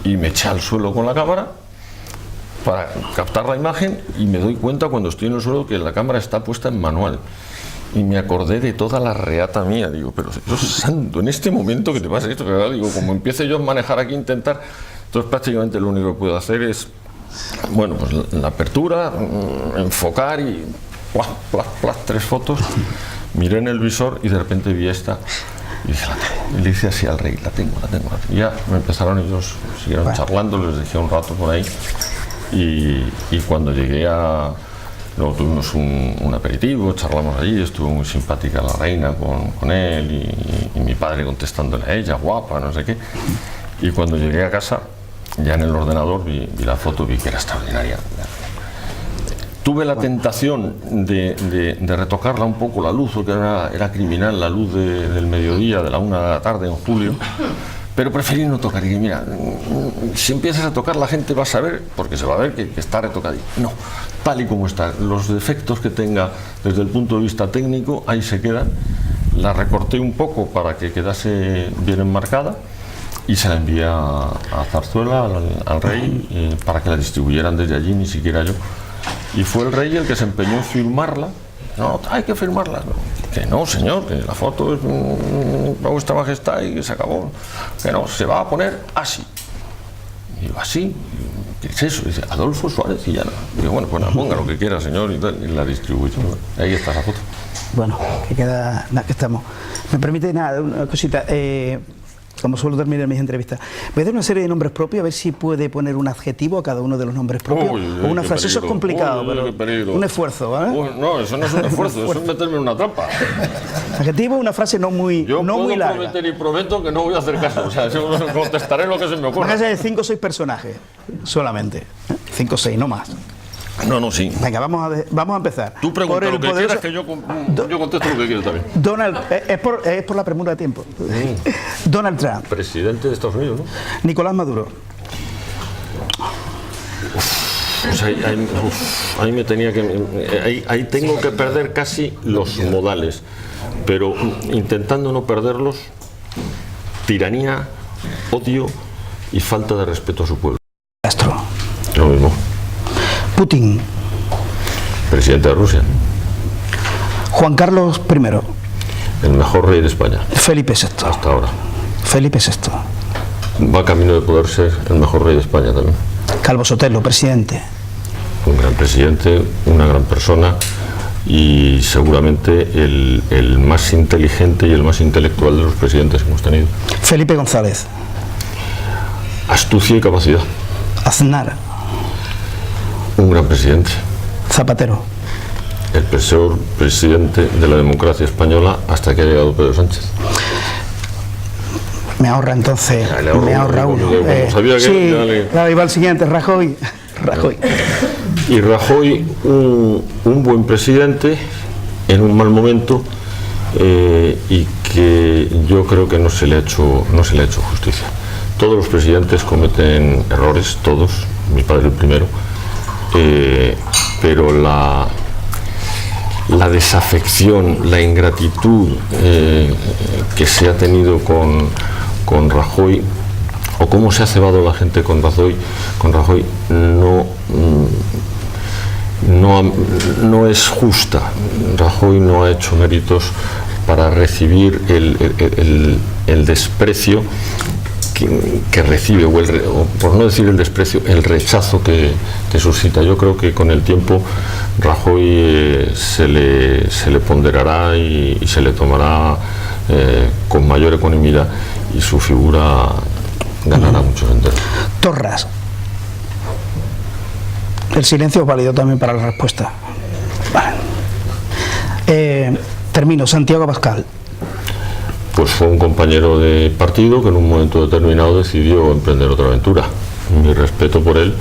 y me eché al suelo con la cámara para captar la imagen, y me doy cuenta cuando estoy en el suelo que la cámara está puesta en manual. Y me acordé de toda la reata mía, digo, pero Dios santo, en este momento que te pasa esto, ¿verdad? Digo, como empiece yo a manejar aquí, intentar, entonces prácticamente lo único que puedo hacer es, bueno, pues la apertura, enfocar y ¡plaf, plaf, plaf! 3 fotos, miré en el visor y de repente vi esta y dije, la tengo. Y le hice así al rey, la tengo. Y ya me empezaron ellos, siguieron charlando, les dejé un rato por ahí. Y cuando llegué luego tuvimos un aperitivo, charlamos allí, estuvo muy simpática la reina con él y mi padre contestándole a ella, guapa, no sé qué. Y cuando llegué a casa, ya en el ordenador vi la foto, vi que era extraordinaria. Tuve la tentación de retocarla un poco la luz, porque era criminal la luz del mediodía, de la 1 de la tarde en julio. Pero preferí no tocar. Y mira, si empiezas a tocar la gente va a saber, porque se va a ver que está retocada. No, tal y como está. Los defectos que tenga desde el punto de vista técnico, ahí se quedan. La recorté un poco para que quedase bien enmarcada y se la envié a Zarzuela, al rey, para que la distribuyeran desde allí, ni siquiera yo. Y fue el rey el que se empeñó en firmarla. No, hay que firmarla. No, que no, señor, que la foto es para vuestra majestad y que se acabó. Que no, se va a poner así. Y digo, ¿así? ¿Qué es eso? Y dice, Adolfo Suárez y ya no. Digo, bueno, pues ponga lo que quiera, señor, y la distribuyo. Ahí está la foto. Bueno, que queda, que estamos. Me permite una cosita. Como suelo terminar mis entrevistas, voy a dar una serie de nombres propios, a ver si puede poner un adjetivo a cada uno de los nombres propios, o una frase. Eso es complicado, pero un esfuerzo, ¿vale? No, eso no es un esfuerzo, eso es meterme en una trampa. Adjetivo, una frase no muy larga. Yo puedo prometer y prometo que no voy a hacer caso, o sea, yo contestaré lo que se me ocurra. Una frase de 5 o 6 personajes, solamente. 5 o 6, no más. No, sí. Venga, vamos a empezar. Tú pregunta lo que quieras, que yo contesto lo que quiero también. Donald, es por la premura de tiempo. Donald Trump. Presidente de Estados Unidos, ¿no? Nicolás Maduro. Pues ahí me tenía que... Ahí tengo que perder casi los modales, pero intentando no perderlos, tiranía, odio y falta de respeto a su pueblo. Castro. Lo mismo. Putin. Presidente de Rusia. Juan Carlos I. El mejor rey de España. Felipe VI. Hasta ahora. Felipe VI. Va camino de poder ser el mejor rey de España también. Calvo Sotelo, presidente. Un gran presidente, una gran persona y seguramente el más inteligente y el más intelectual de los presidentes que hemos tenido. Felipe González. Astucia y capacidad. Aznar. Un gran presidente. Zapatero. El peor presidente de la democracia española hasta que ha llegado Pedro Sánchez. Me ahorra entonces, me ahorra uno. Sabía que sí, claro, iba al siguiente, Rajoy. Y Rajoy, un buen presidente en un mal momento y que yo creo que no se le ha hecho justicia. Todos los presidentes cometen errores, todos, mi padre el primero. Pero la desafección, la ingratitud que se ha tenido con Rajoy, o cómo se ha cebado la gente con Rajoy no es justa. Rajoy no ha hecho méritos para recibir el desprecio que recibe, o por no decir el desprecio, el rechazo que suscita. Yo creo que con el tiempo Rajoy se le ponderará y se le tomará con mayor ecuanimidad y su figura ganará muchos enteros. Torras. El silencio es válido también para la respuesta. Vale. Termino. Santiago Abascal. Pues fue un compañero de partido que en un momento determinado decidió emprender otra aventura. Mi respeto por él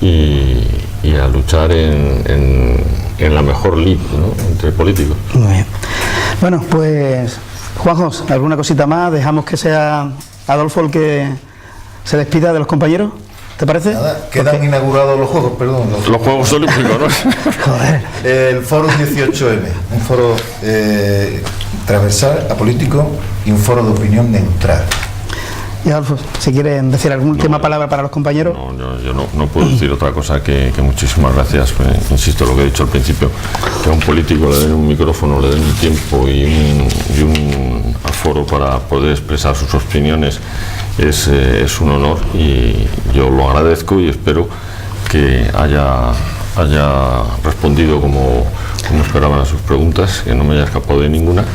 y y a luchar en la mejor lid, ¿no?, entre políticos. Muy bien. Bueno, pues Juanjo, ¿alguna cosita más? Dejamos que sea Adolfo el que se despida de los compañeros, ¿te parece? Nada, quedan inaugurados los Juegos, perdón. Los Juegos Olímpicos, ¿no? Joder. El Foro 18M, un foro transversal, apolítico y un foro de opinión neutral. Y Adolfo, si quieren decir alguna última palabra para los compañeros. No, yo no puedo decir otra cosa que muchísimas gracias. Insisto lo que he dicho al principio, que a un político le den un micrófono, le den un tiempo y un aforo para poder expresar sus opiniones es un honor, y yo lo agradezco y espero que haya respondido como esperaban a sus preguntas, que no me haya escapado de ninguna,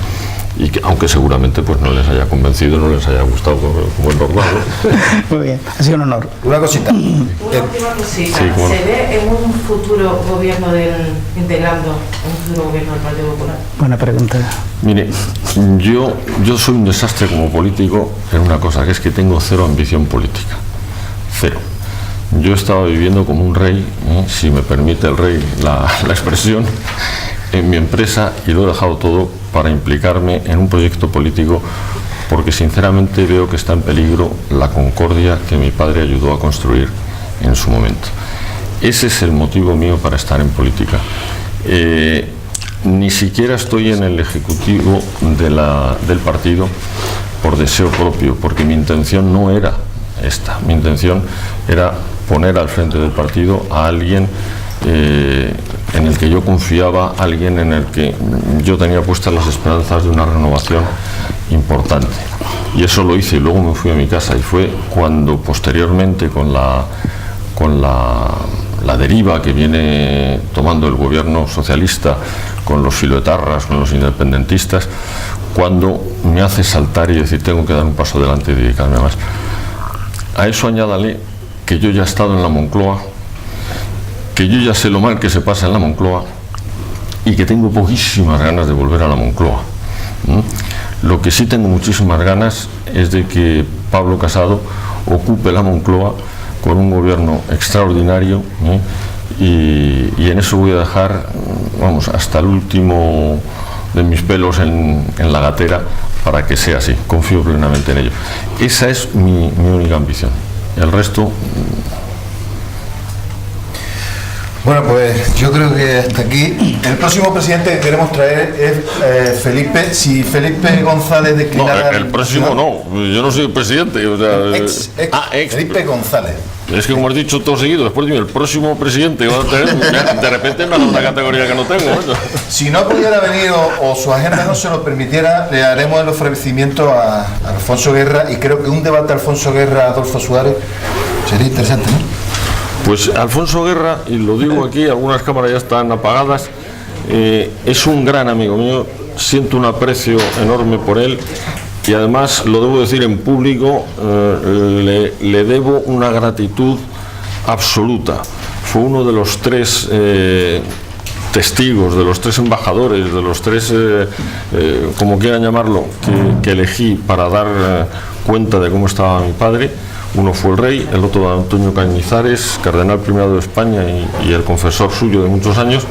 y que, aunque seguramente pues no les haya convencido, no les haya gustado como es normal, ¿no? Muy bien, ha sido un honor. Una cosita. Una última cosita. Sí, ¿cómo no? ¿Se ve en un futuro gobierno integrando un futuro gobierno del Partido Popular? Buena pregunta. Mire, yo soy un desastre como político en una cosa, que es que tengo cero ambición política. Cero. Yo estaba viviendo como un rey, si me permite el rey la expresión, en mi empresa, y lo he dejado todo para implicarme en un proyecto político, porque sinceramente veo que está en peligro la concordia que mi padre ayudó a construir en su momento. Ese es el motivo mío para estar en política. Ni siquiera estoy en el ejecutivo del partido por deseo propio, porque mi intención no era esta. Mi intención era poner al frente del partido a alguien en el que yo confiaba, alguien en el que yo tenía puestas las esperanzas de una renovación importante. Y eso lo hice, y luego me fui a mi casa, y fue cuando posteriormente, con la deriva que viene tomando el gobierno socialista, con los filoetarras, con los independentistas, cuando me hace saltar y decir tengo que dar un paso adelante y dedicarme más. A eso añádale que yo ya he estado en la Moncloa, que yo ya sé lo mal que se pasa en la Moncloa, y que tengo poquísimas ganas de volver a la Moncloa. Lo que sí tengo muchísimas ganas es de que Pablo Casado ocupe la Moncloa con un gobierno extraordinario, y en eso voy a dejar, vamos, hasta el último de mis pelos en la gatera para que sea así. Confío plenamente en ello. Esa es mi única ambición. El resto... Bueno, pues yo creo que hasta aquí. El próximo presidente que queremos traer es Felipe. Si Felipe González declinara... No, el próximo no, yo no soy el presidente. O sea, ex Felipe González. Es que como has dicho todo seguido, después dime, el próximo presidente que va a tener, de repente me da una categoría que no tengo. Si no pudiera venir o su agenda no se lo permitiera, le haremos el ofrecimiento a Alfonso Guerra, y creo que un debate Alfonso Guerra-Adolfo Suárez sería interesante, ¿no? Pues Alfonso Guerra, y lo digo aquí, algunas cámaras ya están apagadas, es un gran amigo mío, siento un aprecio enorme por él, y además, lo debo decir en público, le debo una gratitud absoluta. Fue uno de los tres testigos, de los tres embajadores, de los tres, como quieran llamarlo, que elegí para dar cuenta de cómo estaba mi padre. Uno fue el rey, el otro Antonio Cañizares, cardenal primado de España y el confesor suyo de muchos años,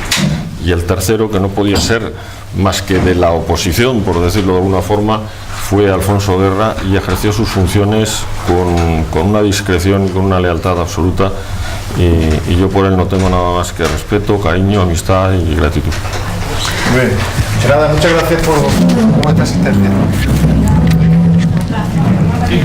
y el tercero, que no podía ser más que de la oposición, por decirlo de alguna forma, fue Alfonso Guerra, y ejerció sus funciones con una discreción y con una lealtad absoluta, y yo por él no tengo nada más que respeto, cariño, amistad y gratitud. Muy bien. Nada, muchas gracias por vuestra asistencia. Sí.